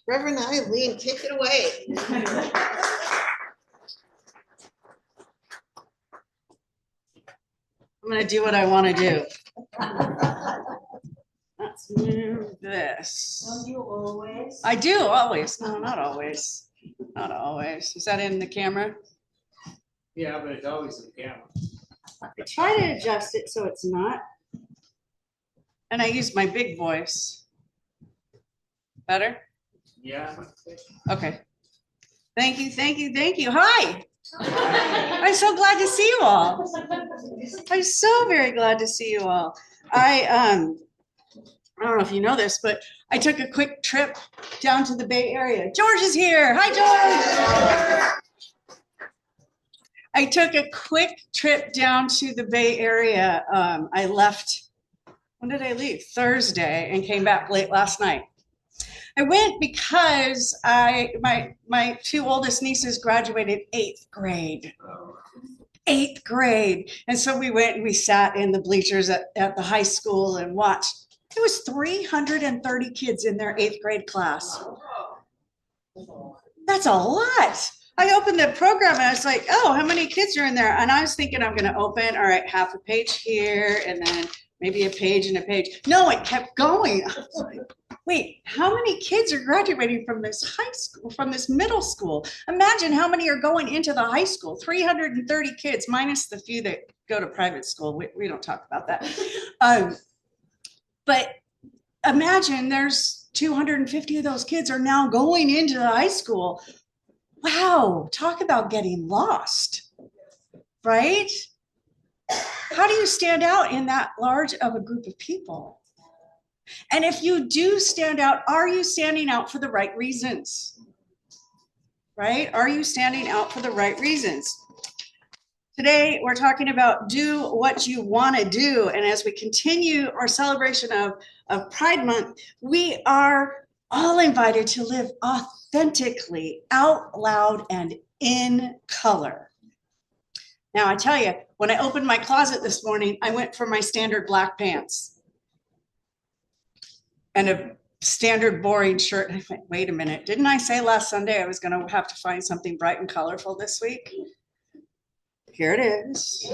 Reverend Eileen, take it away. I'm going to do what I want to do. Let's move this. Don't you always? I do always. No, not always. Not always. Is that in the camera? Yeah, but it's always in the camera. I try to adjust it so it's not. And I use my big voice. Better? Yeah. Okay. Thank you, thank you, thank you. Hi. I'm so glad to see you all. I'm so very glad to see you all. I don't know if you know this, but I took a quick trip down to the Bay Area. George is here. Hi, George. I took a quick trip down to the Bay Area. I left, when did I leave? Thursday, and came back late last night. I went because my two oldest nieces graduated 8th grade. 8th grade. And so we went and we sat in the bleachers at the high school and watched. There was 330 kids in their 8th grade class. That's a lot. I opened the program and I was like, oh, how many kids are in there? And I was thinking I'm going to open, all right, half a page here and then maybe a page and a page. No, it kept going. I was like, wait, how many kids are graduating from this high school, from this middle school? Imagine how many are going into the high school. 330 kids, minus the few that go to private school. We don't talk about that. But imagine there's 250 of those kids are now going into the high school. Wow, talk about getting lost, right? How do you stand out in that large of a group of people? And if you do stand out, are you standing out for the right reasons? Right? Are you standing out for the right reasons? Today, we're talking about do what you want to do. And as we continue our celebration of Pride Month, we are all invited to live authentically, out loud, and in color. Now, I tell you, when I opened my closet this morning, I went for my standard black pants and a standard boring shirt. And I went, wait a minute, didn't I say last Sunday I was going to have to find something bright and colorful this week? Here it is.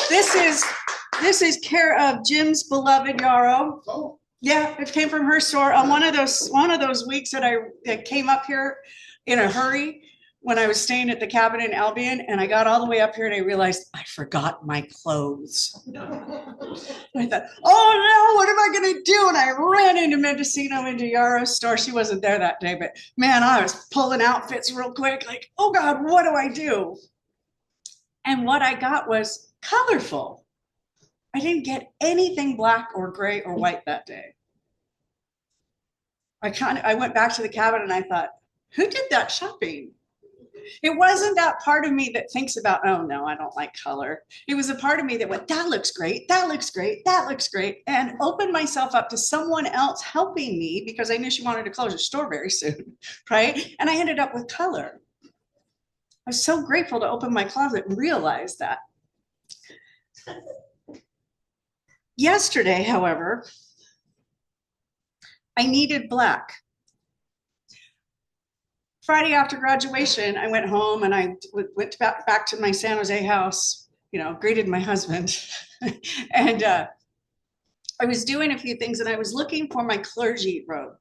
This is care of Jim's beloved yarrow. Oh. Yeah, it came from her store on one of those weeks that I came up here in a hurry when I was staying at the cabin in Albion, and I got all the way up here and I realized I forgot my clothes. I thought, oh no, what am I gonna do? And I ran into Mendocino into Yarrow's store. She wasn't there that day, but man, I was pulling outfits real quick, like, oh God, what do I do? And what I got was colorful. I didn't get anything black or gray or white that day. I went back to the cabin and I thought, who did that shopping? It wasn't that part of me that thinks about, oh no, I don't like color. It was a part of me that went, that looks great, that looks great, that looks great, and opened myself up to someone else helping me because I knew she wanted to close her store very soon, right? And I ended up with color. I was so grateful to open my closet and realize that. Yesterday, however, I needed black. Friday after graduation, I went home and I went back to my San Jose house, greeted my husband. And I was doing a few things and I was looking for my clergy robe.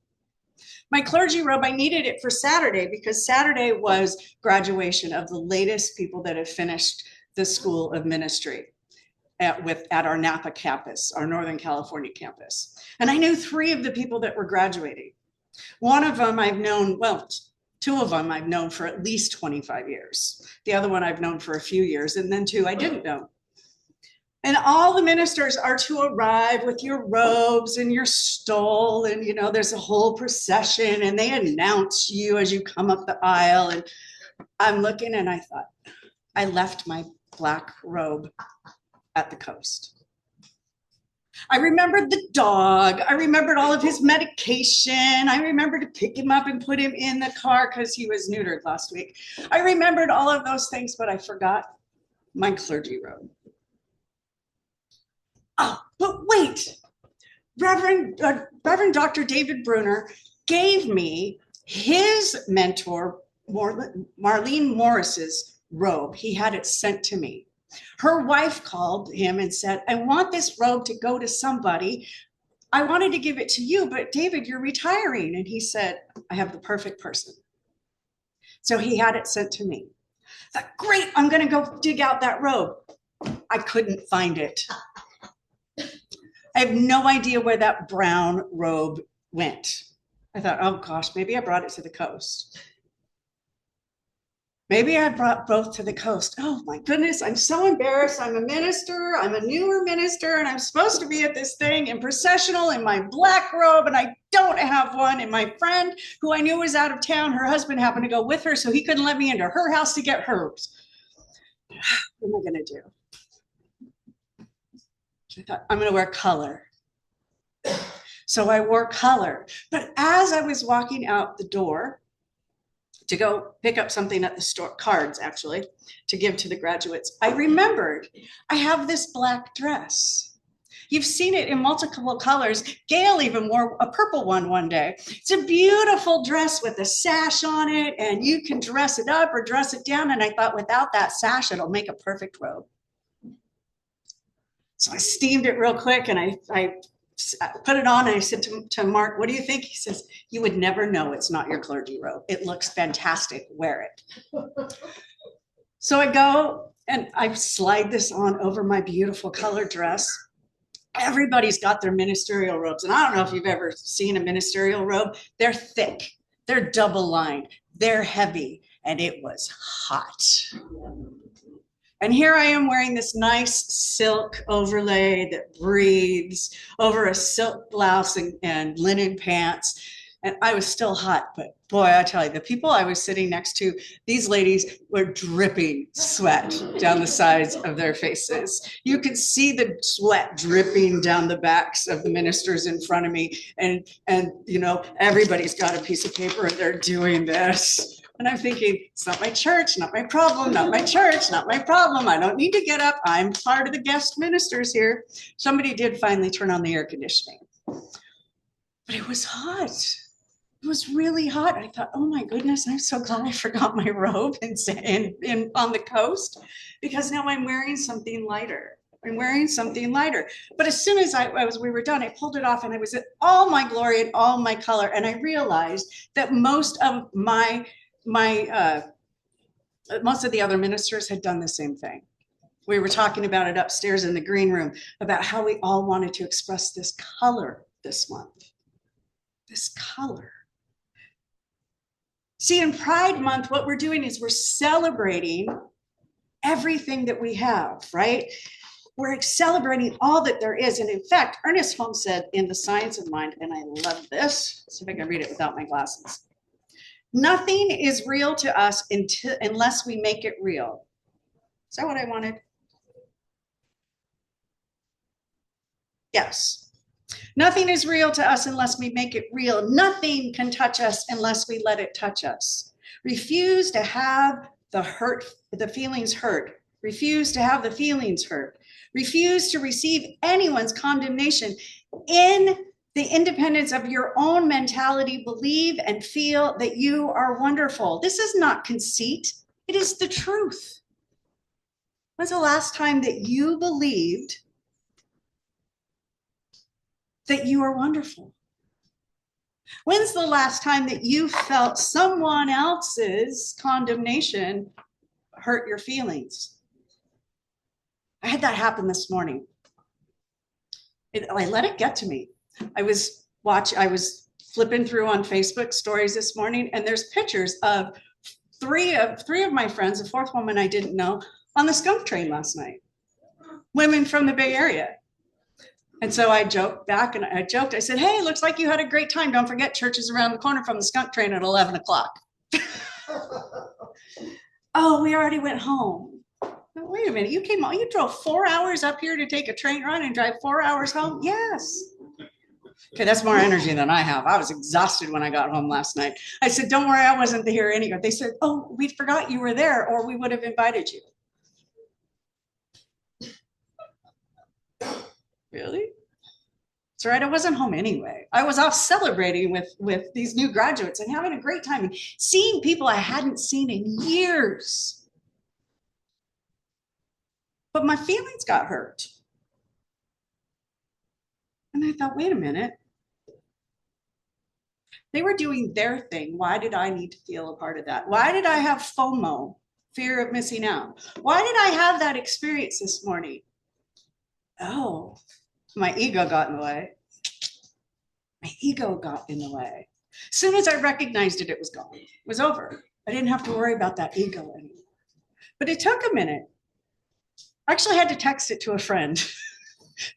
My clergy robe, I needed it for Saturday because Saturday was graduation of the latest people that have finished the School of Ministry at our Napa campus, our Northern California campus. And I knew 3 of the people that were graduating. One of them I've known, well, 2 of them I've known for at least 25 years. The other one I've known for a few years, and then 2 I didn't know. And all the ministers are to arrive with your robes and your stole, and there's a whole procession, and they announce you as you come up the aisle. And I'm looking, and I thought, I left my black robe at the coast. I remembered the dog. I remembered all of his medication. I remembered to pick him up and put him in the car because he was neutered last week. I remembered all of those things, but I forgot my clergy robe. Oh, but wait, Reverend Dr. David Bruner gave me his mentor, Marlene Morris's robe. He had it sent to me. Her wife called him and said, I want this robe to go to somebody. I wanted to give it to you, but David, you're retiring. And he said, I have the perfect person. So he had it sent to me. I thought, great, I'm going to go dig out that robe. I couldn't find it. I have no idea where that brown robe went. I thought, oh gosh, maybe I brought it to the coast. Maybe I brought both to the coast. Oh my goodness, I'm so embarrassed. I'm a minister. I'm a newer minister, and I'm supposed to be at this thing in processional in my black robe, and I don't have one. And my friend, who I knew was out of town, her husband happened to go with her, so he couldn't let me into her house to get hers. What am I going to do? I thought, I'm going to wear color. So I wore color. But as I was walking out the door, to go pick up something at the store, cards actually, to give to the graduates, I remembered I have this black dress. You've seen it in multiple colors. Gail even wore a purple one day. It's a beautiful dress with a sash on it, and you can dress it up or dress it down. And I thought, without that sash, it'll make a perfect robe. So I steamed it real quick, and I put it on, and I said to Mark, what do you think? He says, you would never know it's not your clergy robe. It looks fantastic. Wear it. So I go and I slide this on over my beautiful color dress. Everybody's got their ministerial robes. And I don't know if you've ever seen a ministerial robe. They're thick. They're double lined. They're heavy. And it was hot. And here I am wearing this nice silk overlay that breathes over a silk blouse and linen pants. And I was still hot, but boy, I tell you, the people I was sitting next to, these ladies were dripping sweat down the sides of their faces. You could see the sweat dripping down the backs of the ministers in front of me. And you know, everybody's got a piece of paper and they're doing this. And I'm thinking, it's not my church, not my problem, not my church, not my problem. I don't need to get up. I'm part of the guest ministers here. Somebody did finally turn on the air conditioning. But it was hot. It was really hot. I thought, oh my goodness, I'm so glad I forgot my robe on the coast, because now I'm wearing something lighter. I'm wearing something lighter. But as soon as we were done, I pulled it off and I was in all my glory and all my color. And I realized that most of the other ministers had done the same thing. We were talking about it upstairs in the green room, about how we all wanted to express this color this month. This color. See, in Pride Month, what we're doing is we're celebrating everything that we have, right? We're celebrating all that there is. And in fact, Ernest Holmes said in The Science of Mind, and I love this, see if I can read it without my glasses. Nothing is real to us unless we make it real. Is that what I wanted? Yes. Nothing is real to us unless we make it real. Nothing can touch us unless we let it touch us. Refuse to have the feelings hurt. Refuse to have the feelings hurt. Refuse to receive anyone's condemnation. In the independence of your own mentality, believe and feel that you are wonderful. This is not conceit. It is the truth. When's the last time that you believed that you are wonderful? When's the last time that you felt someone else's condemnation hurt your feelings? I had that happen this morning. I let it get to me. I was flipping through on Facebook stories this morning, and there's pictures of three of my friends, a fourth woman I didn't know, on the skunk train last night. Women from the Bay Area. And so I joked back, and I said, hey, looks like you had a great time. Don't forget, church is around the corner from the skunk train at 11 o'clock. Oh, we already went home. Wait a minute, you drove 4 hours up here to take a train run and drive 4 hours home? Yes. Okay, that's more energy than I have. I was exhausted when I got home last night. I said, don't worry, I wasn't here anyway. They said, oh, we forgot you were there, or we would have invited you. Really? That's right. I wasn't home anyway. I was off celebrating with these new graduates and having a great time and seeing people I hadn't seen in years. But my feelings got hurt. And I thought, wait a minute. They were doing their thing. Why did I need to feel a part of that? Why did I have FOMO, fear of missing out? Why did I have that experience this morning? Oh, my ego got in the way. My ego got in the way. As soon as I recognized it, it was gone. It was over. I didn't have to worry about that ego anymore. But it took a minute. I actually had to text it to a friend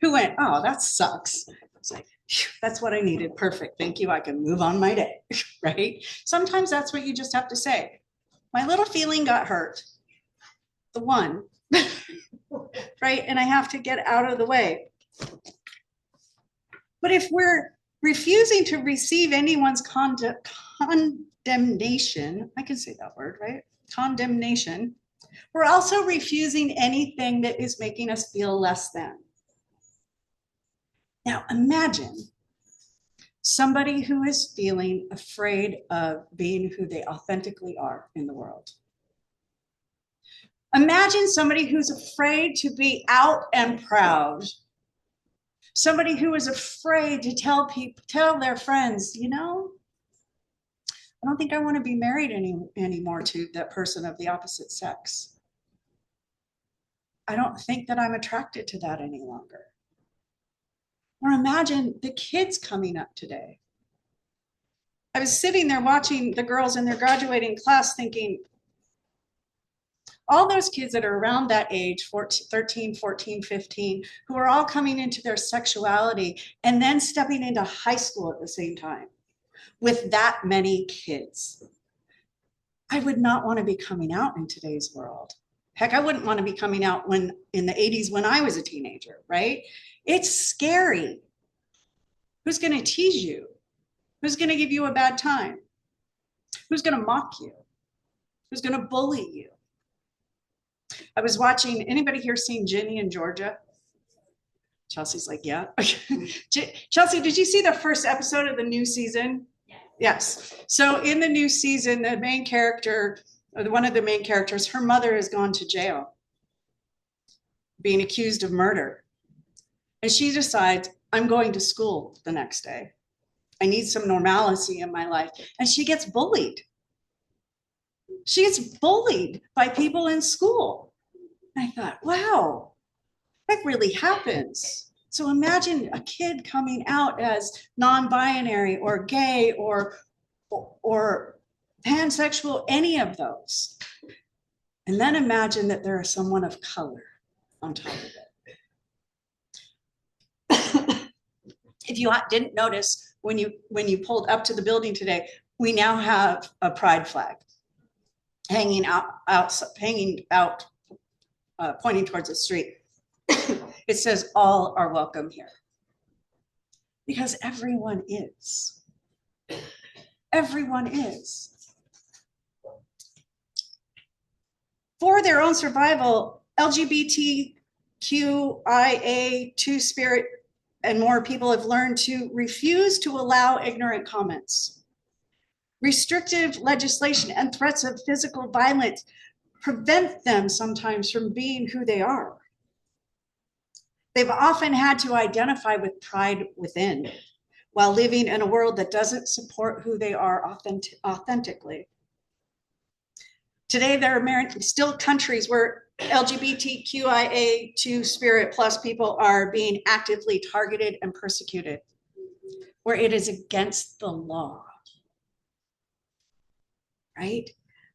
who went, oh, that sucks. It's like, that's what I needed. Perfect. Thank you. I can move on my day, right? Sometimes that's what you just have to say. My little feeling got hurt. The one, right? And I have to get out of the way. But if we're refusing to receive anyone's condemnation, I can say that word, right? Condemnation. We're also refusing anything that is making us feel less than. Now imagine somebody who is feeling afraid of being who they authentically are in the world. Imagine somebody who's afraid to be out and proud. Somebody who is afraid to tell their friends, you know, I don't think I want to be married anymore to that person of the opposite sex. I don't think that I'm attracted to that any longer. Or imagine the kids coming up today. I was sitting there watching the girls in their graduating class thinking, all those kids that are around that age, 13, 14, 15, who are all coming into their sexuality and then stepping into high school at the same time with that many kids. I would not want to be coming out in today's world. Heck, I wouldn't want to be coming out in the 80s when I was a teenager, right? It's scary. Who's going to tease you? Who's going to give you a bad time? Who's going to mock you? Who's going to bully you? I was watching, anybody here seen Ginny and Georgia? Chelsea's like, yeah. Chelsea, did you see the first episode of the new season? Yes. So in the new season, the main character, or one of the main characters, her mother has gone to jail, being accused of murder. And she decides, I'm going to school the next day. I need some normalcy in my life. And she gets bullied. She gets bullied by people in school. And I thought, wow, that really happens. So imagine a kid coming out as non-binary or gay or pansexual, any of those. And then imagine that there is someone of color on top of it. If you didn't notice, when you pulled up to the building today, we now have a pride flag hanging out, pointing towards the street. It says, all are welcome here. Because everyone is. Everyone is. For their own survival, LGBTQIA2 spirit and more people have learned to refuse to allow ignorant comments. Restrictive legislation and threats of physical violence prevent them sometimes from being who they are. They've often had to identify with pride within while living in a world that doesn't support who they are authentically. Today, there are still countries where LGBTQIA2 spirit plus people are being actively targeted and persecuted, where it is against the law, right?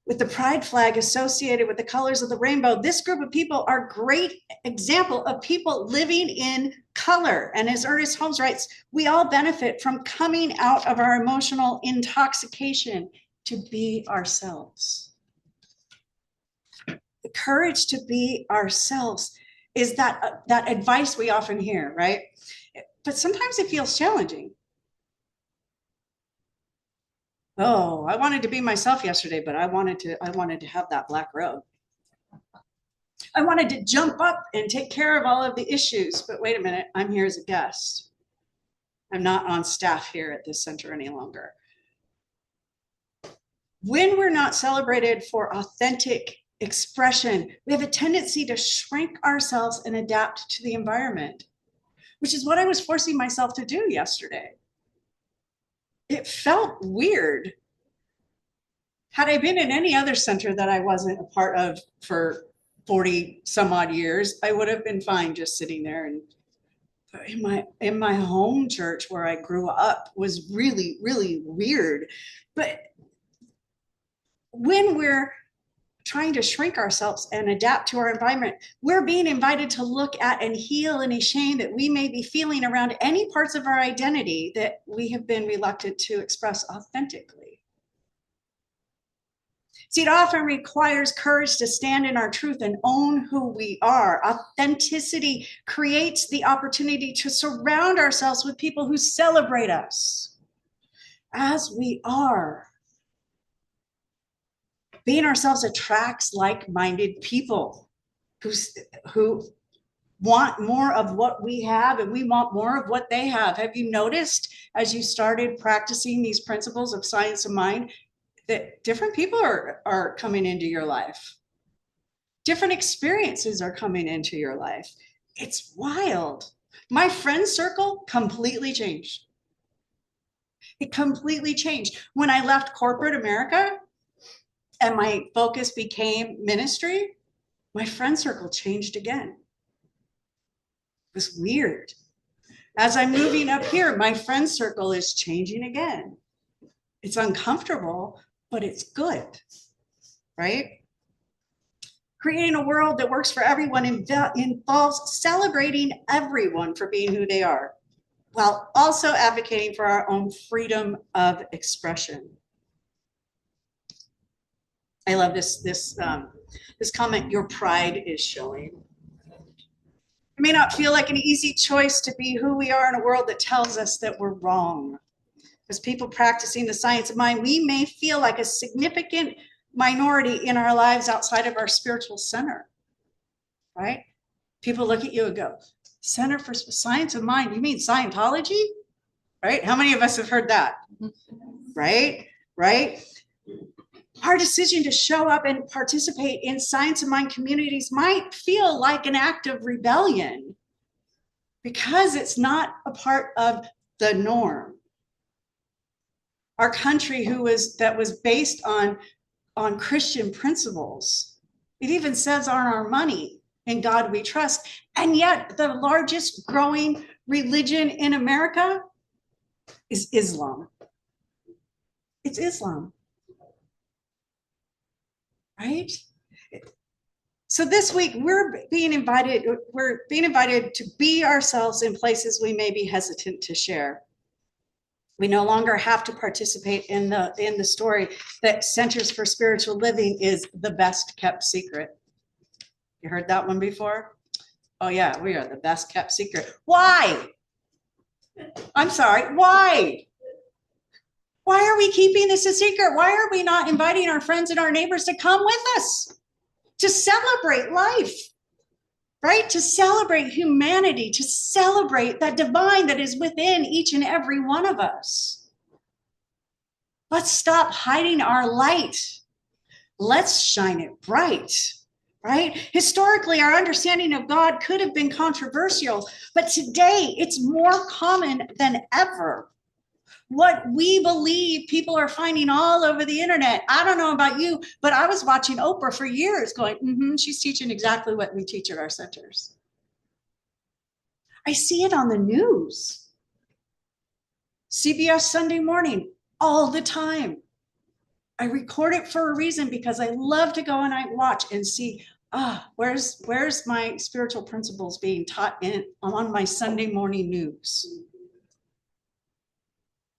With the pride flag associated with the colors of the rainbow, this group of people are a great example of people living in color. And as Ernest Holmes writes, we all benefit from coming out of our emotional intoxication to be ourselves. The courage to be ourselves is that advice we often hear, right? But sometimes it feels challenging. Oh, I wanted to be myself yesterday, but I wanted to have that black robe. I wanted to jump up and take care of all of the issues, but wait a minute, I'm here as a guest. I'm not on staff here at this center any longer. When we're not celebrated for authentic expression, we have a tendency to shrink ourselves and adapt to the environment, which is what I was forcing myself to do yesterday. It felt weird. Had I been in any other center that I wasn't a part of for 40 some odd years, I would have been fine just sitting there. And in my home church where I grew up was really, really weird. But when we're trying to shrink ourselves and adapt to our environment, we're being invited to look at and heal any shame that we may be feeling around any parts of our identity that we have been reluctant to express authentically. See, it often requires courage to stand in our truth and own who we are. Authenticity creates the opportunity to surround ourselves with people who celebrate us as we are. Being ourselves attracts like-minded people who want more of what we have, and we want more of what they have. Have you noticed as you started practicing these principles of science of mind that different people are coming into your life? Different experiences are coming into your life. It's wild. My friend circle completely changed. It completely changed. When I left corporate America, and my focus became ministry, my friend circle changed again. It was weird. As I'm moving up here, my friend circle is changing again. It's uncomfortable, but it's good, right? Creating a world that works for everyone involves celebrating everyone for being who they are, while also advocating for our own freedom of expression. I love this comment, your pride is showing. It may not feel like an easy choice to be who we are in a world that tells us that we're wrong. As people practicing the science of mind, we may feel like a significant minority in our lives outside of our spiritual center, right? People look at you and go, Center for Science of Mind, you mean Scientology? Right? How many of us have heard that? Right? Our decision to show up and participate in science of mind communities might feel like an act of rebellion because it's not a part of the norm. Our country that was based on Christian principles. It even says on our money, in God we trust. And yet the largest growing religion in America is Islam. It's Islam. Right? So this week we're being invited to be ourselves in places we may be hesitant to share. We no longer have to participate in the story that Centers for Spiritual Living is the best kept secret. You heard that one before? Oh yeah, we are the best kept secret. Why? I'm sorry, why? Why are we keeping this a secret? Why are we not inviting our friends and our neighbors to come with us to celebrate life, right? To celebrate humanity, to celebrate that divine that is within each and every one of us. Let's stop hiding our light. Let's shine it bright, right? Historically, our understanding of God could have been controversial, but today it's more common than ever. What we believe people are finding all over the internet. I don't know about you, but I was watching Oprah for years going, she's teaching exactly what we teach at our centers. I see it on the news. CBS Sunday Morning, all the time. I record it for a reason because I love to go and I watch and see, where's my spiritual principles being taught on my Sunday morning news?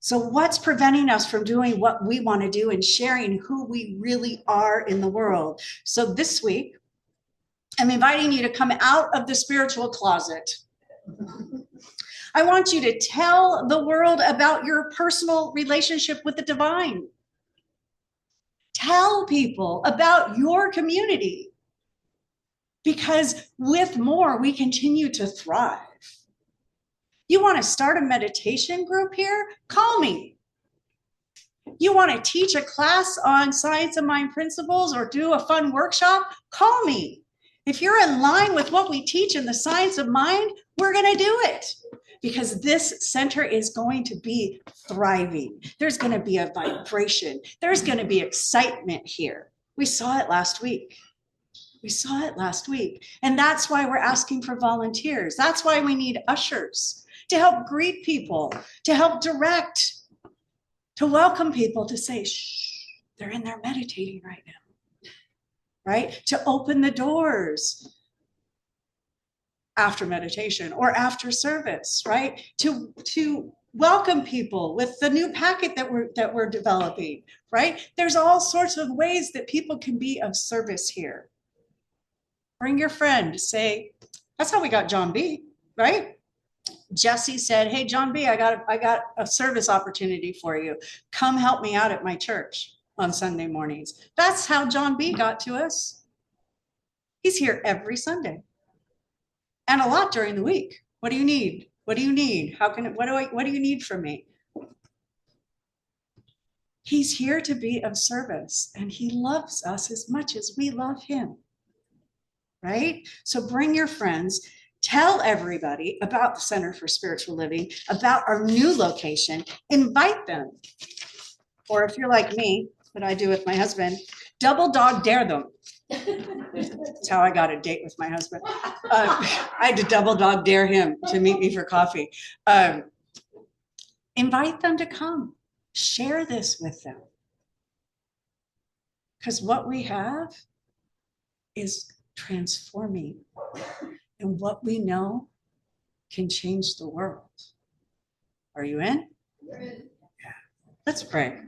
So what's preventing us from doing what we want to do and sharing who we really are in the world? So this week, I'm inviting you to come out of the spiritual closet. I want you to tell the world about your personal relationship with the divine. Tell people about your community, because with more, we continue to thrive. You want to start a meditation group here? Call me. You want to teach a class on science of mind principles or do a fun workshop? Call me. If you're in line with what we teach in the science of mind, we're going to do it, because this center is going to be thriving. There's going to be a vibration. There's going to be excitement here. We saw it last week. And that's why we're asking for volunteers. That's why we need ushers to help greet people, to help direct, to welcome people, to say, shh, they're in there meditating right now, right? To open the doors after meditation or after service, right? To welcome people with the new packet that we're developing, right? There's all sorts of ways that people can be of service here. Bring your friend, say, that's how we got John B, right? Jesse said, hey, John B, I got a service opportunity for you. Come help me out at my church on Sunday mornings. That's how John B got to us. He's here every Sunday and a lot during the week. What do you need? What do you need? What do you need from me? He's here to be of service, and he loves us as much as we love him, right? So bring your friends. Tell everybody about the Center for Spiritual Living, about our new location. Invite them. Or if you're like me, what I do with my husband, double dog dare them. That's how I got a date with my husband. I had to double dog dare him to meet me for coffee. Invite them to come. Share this with them. Because what we have is transforming. And what we know can change the world. Are you in? Yeah. Let's pray.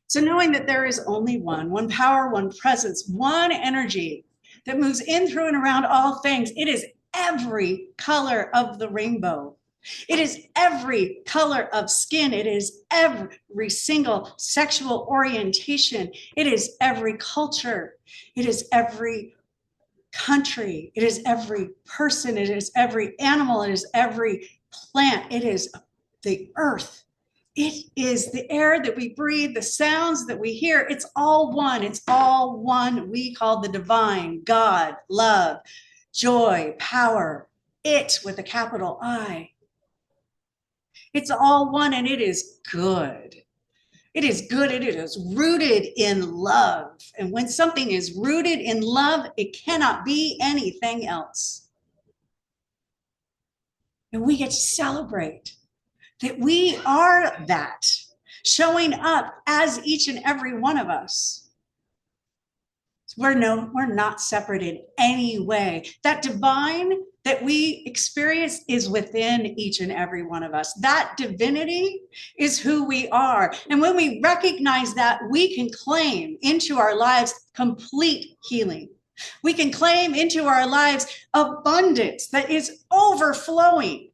So knowing that there is only one power, one presence, one energy that moves in, through, and around all things, it is every color of the rainbow. It is every color of skin. It is every single sexual orientation. It is every culture. It is every country. It is every person. It is every animal. It is every plant. It is the earth. It is the air that we breathe, the sounds that we hear. It's all one. It's all one. We call the divine, God, love, joy, power, it with a capital I. It's all one, and it is good. It is good. It is rooted in love. And when something is rooted in love, it cannot be anything else. And we get to celebrate that we are that, showing up as each and every one of us. We're not separate in any way. That divine that we experience is within each and every one of us. That divinity is who we are. And when we recognize that, we can claim into our lives complete healing. We can claim into our lives abundance that is overflowing.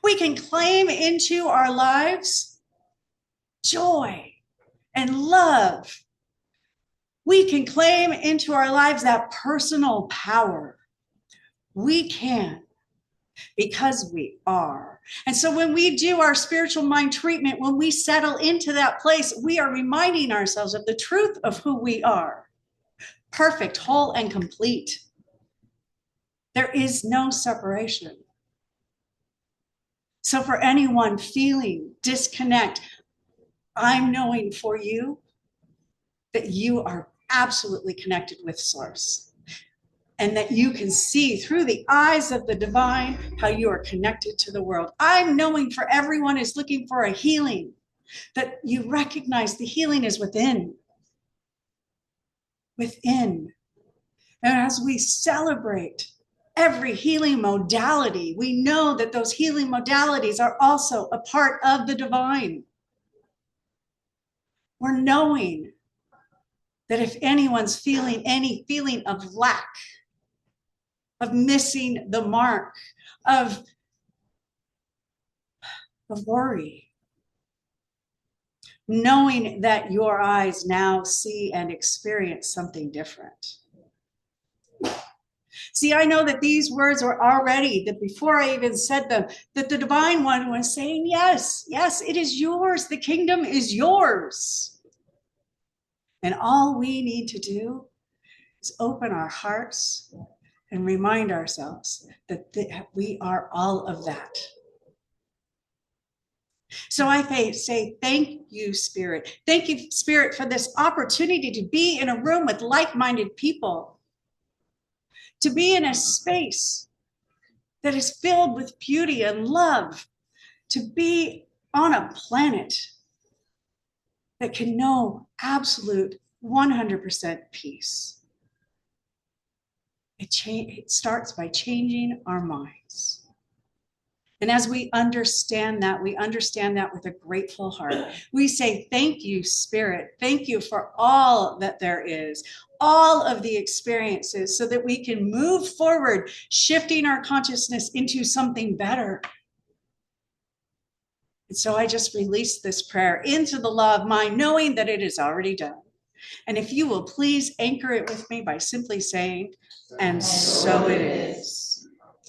We can claim into our lives joy and love. We can claim into our lives that personal power. We can, because we are. And so when we do our spiritual mind treatment, when we settle into that place, we are reminding ourselves of the truth of who we are. Perfect, whole, and complete. There is no separation. So for anyone feeling disconnect, I'm knowing for you that you are absolutely connected with Source. And that you can see through the eyes of the divine how you are connected to the world. I'm knowing for everyone who's looking for a healing, that you recognize the healing is within. Within. And as we celebrate every healing modality, we know that those healing modalities are also a part of the divine. We're knowing that if anyone's feeling any feeling of lack, of missing the mark, of worry, knowing that your eyes now see and experience something different. See, I know that these words were already, that before I even said them, that the divine one was saying, yes, yes, it is yours. The kingdom is yours. And all we need to do is open our hearts and remind ourselves that we are all of that. So I say, thank you, Spirit. Thank you, Spirit, for this opportunity to be in a room with like-minded people, to be in a space that is filled with beauty and love, to be on a planet that can know absolute 100% peace. It starts by changing our minds. And as we understand that with a grateful heart. We say, thank you, Spirit. Thank you for all that there is, all of the experiences, so that we can move forward, shifting our consciousness into something better. And so I just release this prayer into the law of mind, knowing that it is already done. And if you will please anchor it with me by simply saying, and so it is.